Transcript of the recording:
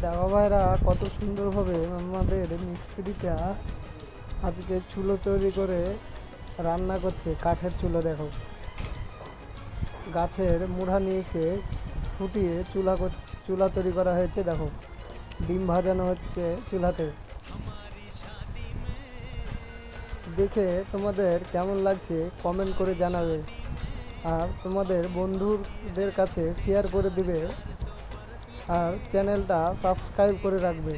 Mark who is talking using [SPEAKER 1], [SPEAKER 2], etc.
[SPEAKER 1] দেখো ভাইরা, কত সুন্দরভাবে আমাদের মিস্ত্রিটা আজকে চুলো তৈরি করে রান্না করছে। কাঠের চুলো দেখো, গাছের মুড়া নিয়েছে, ফুটিয়ে চুলা তৈরি করা হয়েছে। দেখো, ডিম ভাজানো হচ্ছে চুলাতে। দেখে তোমাদের কেমন লাগছে কমেন্ট করে জানাবে, আর তোমাদের বন্ধুদের কাছে শেয়ার করে দিবে, আর চ্যানেলটা সাবস্ক্রাইব করে রাখবে।